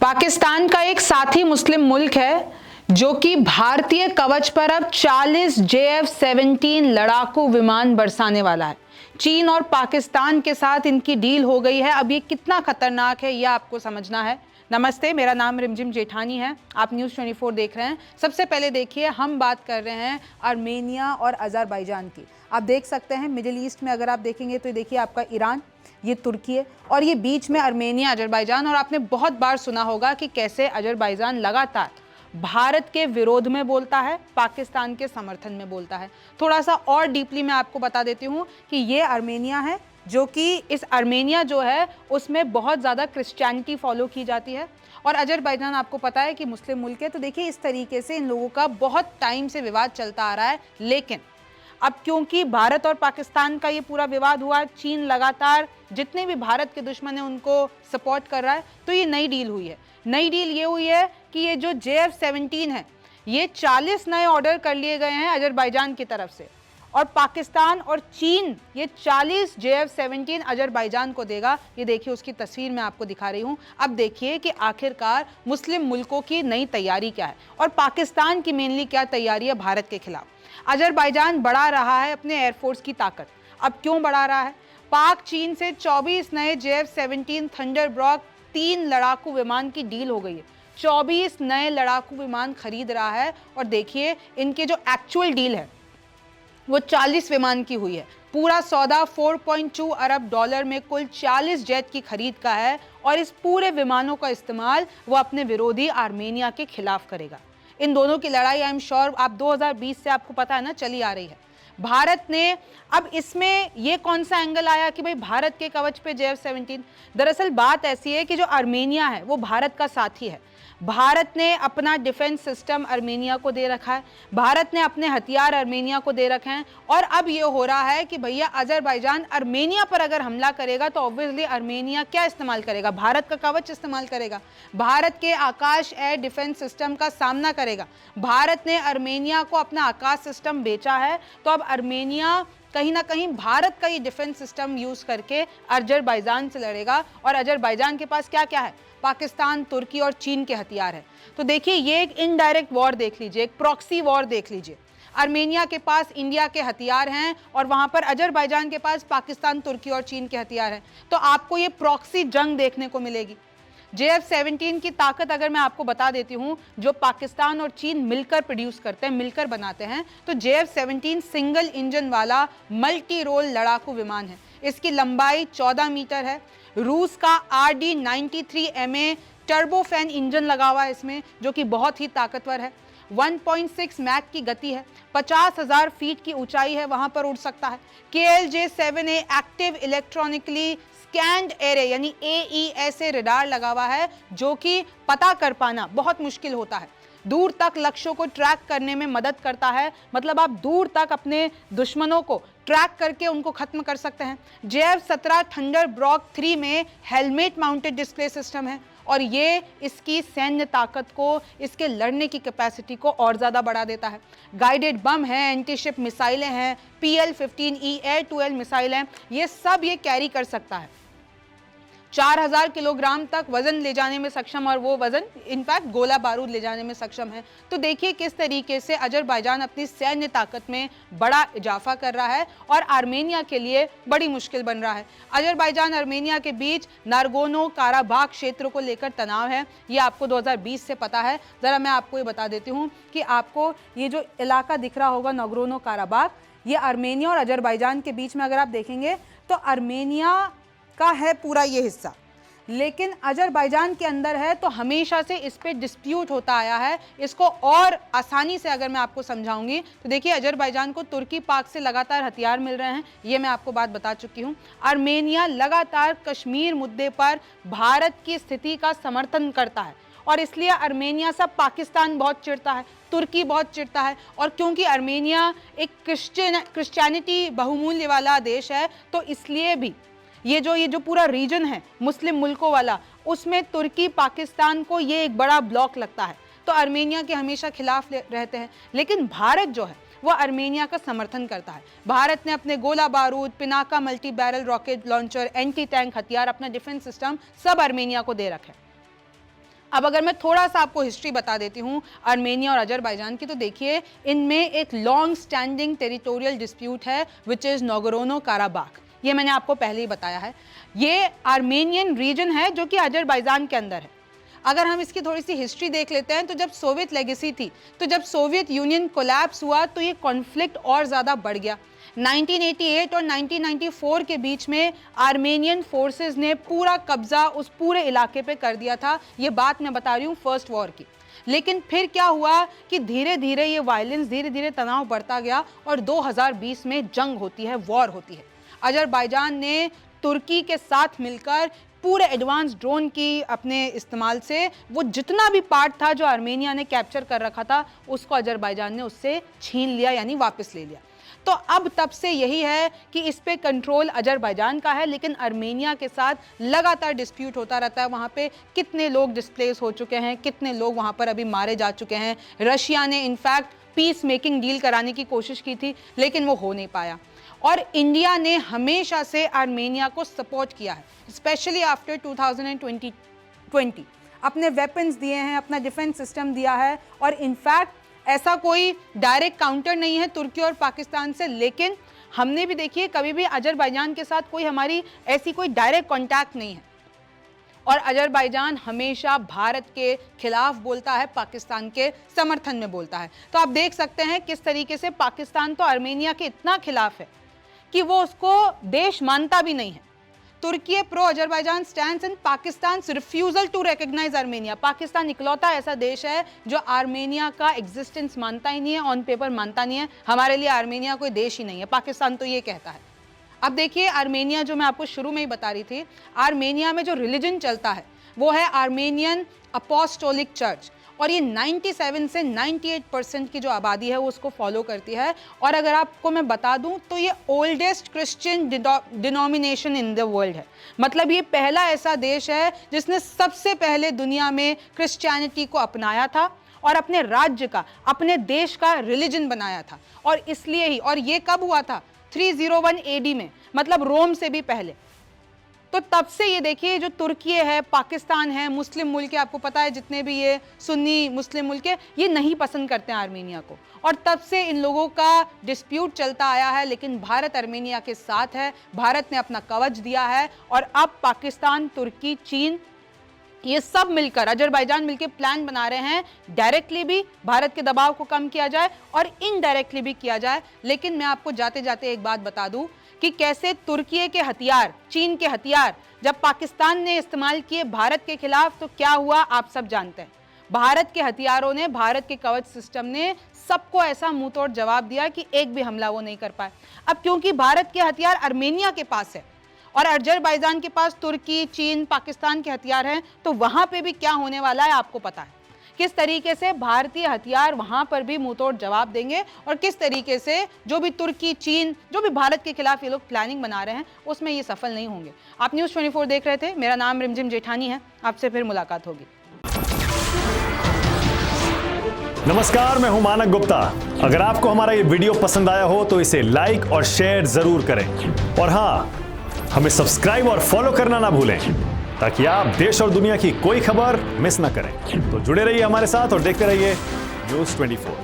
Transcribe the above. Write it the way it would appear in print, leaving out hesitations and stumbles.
पाकिस्तान का एक साथी मुस्लिम मुल्क है जो कि भारतीय कवच पर अब 40 JF-17 लड़ाकू विमान बरसाने वाला है। चीन और पाकिस्तान के साथ इनकी डील हो गई है। अब ये कितना खतरनाक है यह आपको समझना है। नमस्ते, मेरा नाम रिमझिम जेठानी है। आप न्यूज़ 24 देख रहे हैं। सबसे पहले देखिए, हम बात कर रहे हैं आर्मेनिया और अज़रबैजान की। आप देख सकते हैं मिडिल ईस्ट में अगर आप देखेंगे तो देखिए आपका ईरान, ये तुर्की है और ये बीच में आर्मेनिया, अज़रबैजान। और आपने बहुत बार सुना होगा कि कैसे अज़रबैजान लगातार भारत के विरोध में बोलता है, पाकिस्तान के समर्थन में बोलता है। थोड़ा सा और डीपली मैं आपको बता देती हूँ कि ये आर्मेनिया है, जो कि इस आर्मेनिया जो है उसमें बहुत ज़्यादा क्रिश्चियनिटी फॉलो की जाती है। और अज़रबैजान आपको पता है कि मुस्लिम मुल्क है। तो देखिए इस तरीके से इन लोगों का बहुत टाइम से विवाद चलता आ रहा है। लेकिन अब क्योंकि भारत और पाकिस्तान का ये पूरा विवाद हुआ, चीन लगातार जितने भी भारत के दुश्मन हैं उनको सपोर्ट कर रहा है, तो ये नई डील हुई है। नई डील ये हुई है कि ये जो JF-17 है, ये 40 नए ऑर्डर कर लिए गए हैं अज़रबैजान की तरफ से, और पाकिस्तान और चीन ये 40 JF-17 अज़रबैजान को देगा। ये देखिए उसकी तस्वीर मैं आपको दिखा रही हूँ। अब देखिए कि आखिरकार मुस्लिम मुल्कों की नई तैयारी क्या है और पाकिस्तान की मेनली क्या तैयारी है भारत के खिलाफ। अज़रबैजान बढ़ा रहा है अपने एयरफोर्स की ताकत। अब क्यों बढ़ा रहा है? पाक चीन से 24 नए JF-17 थंडरबर्ड 3 लड़ाकू विमान की डील हो गई है। 24 नए लड़ाकू विमान खरीद रहा है और देखिए इनके जो एक्चुअल डील है वो 40 विमान की हुई है। पूरा सौदा 4.2 अरब डॉलर में कुल 40 जेट की खरीद का है और इस पूरे विमानों का इस्तेमाल वो अपने विरोधी आर्मेनिया के खिलाफ करेगा। इन दोनों की लड़ाई आई एम श्योर आप 2020 से आपको पता है ना, चली आ रही है। भारत ने अब इसमें ये कौन सा एंगल आया कि भाई भारत के कवच पे JF-17। दरअसल बात ऐसी है कि जो आर्मेनिया है वो भारत का साथी है। भारत ने अपना डिफेंस सिस्टम आर्मेनिया को दे रखा है, भारत ने अपने हथियार आर्मेनिया को दे रखे हैं। और अब ये हो रहा है कि भैया अज़रबैजान आर्मेनिया पर अगर हमला करेगा तो ऑब्वियसली आर्मेनिया क्या इस्तेमाल करेगा? भारत का कवच इस्तेमाल करेगा, भारत के आकाश एयर डिफेंस सिस्टम का सामना करेगा। भारत ने आर्मेनिया को अपना आकाश सिस्टम बेचा है, तो अब आर्मेनिया कहीं ना कहीं भारत का ये डिफेंस सिस्टम यूज करके अज़रबैजान से लड़ेगा। और अज़रबैजान के पास क्या क्या है? पाकिस्तान, तुर्की और चीन के हथियार है। तो देखिए ये एक इनडायरेक्ट वॉर देख लीजिए, एक प्रॉक्सी वॉर देख लीजिए। आर्मेनिया के पास इंडिया के हथियार हैं और वहां पर अज़रबैजान के पास पाकिस्तान, तुर्की और चीन के हथियार हैं। तो आपको ये प्रॉक्सी जंग देखने को मिलेगी। JF-17 की ताकत अगर मैं आपको बता देती हूं, जो पाकिस्तान और चीन मिलकर प्रोड्यूस करते हैं, मिलकर बनाते हैं, तो JF-17 सिंगल इंजन वाला मल्टी रोल लड़ाकू विमान है। इसकी लंबाई 14 मीटर है। रूस का RD-93MA टर्बोफैन इंजन लगा हुआ है इसमें, जो कि बहुत ही ताकतवर है। 1.6 मैक की गति है, 50,000 फीट की ऊंचाई है, वहां पर उड़ सकता है। KLJ-7A active electronically scanned array यानी AESA रडार लगा हुआ है, जो कि पता कर पाना बहुत मुश्किल होता है। दूर तक लक्ष्यों को ट्रैक करने में मदद करता है, मतलब आप दूर तक अपने दुश्मनों को ट्रैक करके उनको खत्म कर सकते हैं। JF-17 थंडरबर्ड 3 में हेलमेट माउंटेड डिस्प्ले सिस्टम है और ये इसकी सैन्य ताकत को, इसके लड़ने की कैपेसिटी को और ज़्यादा बढ़ा देता है। गाइडेड बम है, एंटी शिप मिसाइलें हैं, PL-15E air to air missile हैं, ये सब ये कैरी कर सकता है। 4000 किलोग्राम तक वजन ले जाने में सक्षम, और वो वजन इनफैक्ट गोला बारूद ले जाने में सक्षम है। तो देखिए किस तरीके से अज़रबैजान अपनी सैन्य ताकत में बड़ा इजाफा कर रहा है और आर्मेनिया के लिए बड़ी मुश्किल बन रहा है। अज़रबैजान आर्मेनिया के बीच नारगोनो काराबाख क्षेत्र को लेकर तनाव है, ये आपको 2020 से पता है। ज़रा मैं आपको ये बता देती हूँ कि आपको ये जो इलाका दिख रहा होगा नारगोनो काराबाख, ये आर्मेनिया और अज़रबैजान के बीच में अगर आप देखेंगे तो आर्मेनिया का है पूरा ये हिस्सा, लेकिन अज़रबैजान के अंदर है। तो हमेशा से इस पे डिस्प्यूट होता आया है। इसको और आसानी से अगर मैं आपको समझाऊंगी तो देखिए अज़रबैजान को तुर्की, पाक से लगातार हथियार मिल रहे हैं, ये मैं आपको बात बता चुकी हूँ। आर्मेनिया लगातार कश्मीर मुद्दे पर भारत की स्थिति का समर्थन करता है और इसलिए आर्मेनिया से पाकिस्तान बहुत चिढ़ता है, तुर्की बहुत चिढ़ता है। और क्योंकि आर्मेनिया एक क्रिश्चियनिटी बहुमूल्य वाला देश है, तो इसलिए भी ये जो पूरा रीजन है मुस्लिम मुल्कों वाला, उसमें तुर्की, पाकिस्तान को ये एक बड़ा ब्लॉक लगता है, तो आर्मेनिया के हमेशा खिलाफ रहते हैं। लेकिन भारत जो है वो आर्मेनिया का समर्थन करता है। भारत ने अपने गोला बारूद, Pinaka multi barrel rocket launcher, anti tank हथियार, अपना डिफेंस सिस्टम सब आर्मेनिया को दे रखे। अब अगर मैं थोड़ा सा आपको हिस्ट्री बता देती हूँ आर्मेनिया और अजरबैजान की, तो देखिए इनमें एक लॉन्ग स्टैंडिंग टेरिटोरियल डिस्प्यूट है विच इज़ नागोर्नो काराबाख। ये मैंने आपको पहले ही बताया है। ये आर्मेनियन रीजन है जो कि अजरबैजान के अंदर है। अगर हम इसकी थोड़ी सी हिस्ट्री देख लेते हैं तो जब सोवियत लेगेसी थी, तो जब सोवियत यूनियन कोलैप्स हुआ तो ये कॉन्फ्लिक्ट और ज़्यादा बढ़ गया। 1988 और 1994 के बीच में आर्मेनियन फोर्सेस ने पूरा कब्जा उस पूरे इलाके पे कर दिया था। ये बात मैं बता रही हूँ फर्स्ट वॉर की। लेकिन फिर क्या हुआ कि धीरे धीरे ये वायलेंस, धीरे धीरे तनाव बढ़ता गया और 2020 में जंग होती है, वॉर होती है। अजरबैजान ने तुर्की के साथ मिलकर पूरे एडवांस ड्रोन की अपने इस्तेमाल से वो जितना भी पार्ट था जो आर्मेनिया ने कैप्चर कर रखा था उसको अजरबैजान ने उससे छीन लिया, यानी वापस ले लिया। तो अब तब से यही है कि इस पे कंट्रोल अजरबैजान का है, लेकिन आर्मेनिया के साथ लगातार डिस्प्यूट होता रहता है। वहाँ पे कितने लोग डिस्प्लेस हो चुके हैं, कितने लोग वहाँ पर अभी मारे जा चुके हैं। रशिया ने इनफैक्ट पीस मेकिंग डील कराने की कोशिश की थी, लेकिन वो हो नहीं पाया। और इंडिया ने हमेशा से आर्मेनिया को सपोर्ट किया है, स्पेशली आफ्टर 2020 अपने वेपन्स दिए हैं, अपना डिफेंस सिस्टम दिया है। और इनफैक्ट ऐसा कोई डायरेक्ट काउंटर नहीं है तुर्की और पाकिस्तान से, लेकिन हमने भी देखिए कभी भी अजरबैजान के साथ कोई हमारी ऐसी कोई डायरेक्ट कॉन्टैक्ट नहीं है। और अजरबैजान हमेशा भारत के खिलाफ बोलता है, पाकिस्तान के समर्थन में बोलता है। तो आप देख सकते हैं किस तरीके से पाकिस्तान तो आर्मेनिया के इतना खिलाफ है कि वो उसको देश मानता भी नहीं है। तुर्की pro Azerbaijan stands in Pakistan refusal to recognise Armenia. Pakistan इकलौता ऐसा देश है जो आर्मेनिया का एग्जिस्टेंस मानता ही नहीं है, ऑन पेपर मानता नहीं है। हमारे लिए आर्मेनिया कोई देश ही नहीं है, पाकिस्तान तो ये कहता है। अब देखिए आर्मेनिया, जो मैं आपको शुरू में ही बता रही थी, आर्मेनिया में जो रिलीजन चलता है वो है आर्मेनियन अपोस्टोलिक चर्च, और ये 97 से 98% की जो आबादी है वो उसको फॉलो करती है। और अगर आपको मैं बता दूं तो ये oldest Christian denomination in the world है। मतलब ये पहला ऐसा देश है जिसने सबसे पहले दुनिया में क्रिश्चियनिटी को अपनाया था और अपने राज्य का, अपने देश का रिलीजन बनाया था। और इसलिए ही, और ये कब हुआ था? 301 AD में, मतलब रोम से भी पहले। तो तब से ये देखिए जो तुर्की है, पाकिस्तान है, मुस्लिम मुल्क है, आपको पता है जितने भी ये सुन्नी मुस्लिम मुल्क है, ये नहीं पसंद करते हैं आर्मेनिया को। और तब से इन लोगों का डिस्प्यूट चलता आया है। लेकिन भारत आर्मेनिया के साथ है, भारत ने अपना कवच दिया है। और अब पाकिस्तान, तुर्की, चीन, ये सब मिलकर, अजरबैजान मिलकर प्लान बना रहे हैं डायरेक्टली भी भारत के दबाव को कम किया जाए और इनडायरेक्टली भी किया जाए। लेकिन मैं आपको जाते जाते एक बात बता दूं कि कैसे तुर्की के हथियार, चीन के हथियार जब पाकिस्तान ने इस्तेमाल किए भारत के खिलाफ तो क्या हुआ आप सब जानते हैं। भारत के हथियारों ने, भारत के कवच सिस्टम ने सबको ऐसा मुंह तोड़ जवाब दिया कि एक भी हमला वो नहीं कर पाए। अब क्योंकि भारत के हथियार आर्मेनिया के पास है और अजरबैजान के पास तुर्की, चीन, पाकिस्तान के हथियार हैं, तो वहां पे भी क्या होने वाला है आपको पता है। किस तरीके से भारतीय हथियार वहां पर भी मुंहतोड़ जवाब देंगे और किस तरीके से जो भी तुर्की, चीन, जो भी भारत के खिलाफ ये लोग प्लानिंग बना रहे हैं उसमें ये सफल नहीं होंगे। आप न्यूज़ 24 देख रहे थे, मेरा नाम रिमझिम जेठानी है। आपसे फिर मुलाकात होगी। नमस्कार, मैं हूं मानक गुप्ता। अगर आपको हमारा ये वीडियो पसंद आया हो तो इसे लाइक और शेयर जरूर करें। और हाँ, हमें सब्सक्राइब और फॉलो करना ना भूलें ताकि आप देश और दुनिया की कोई खबर मिस ना करें। तो जुड़े रहिए हमारे साथ और देखते रहिए न्यूज़ 24।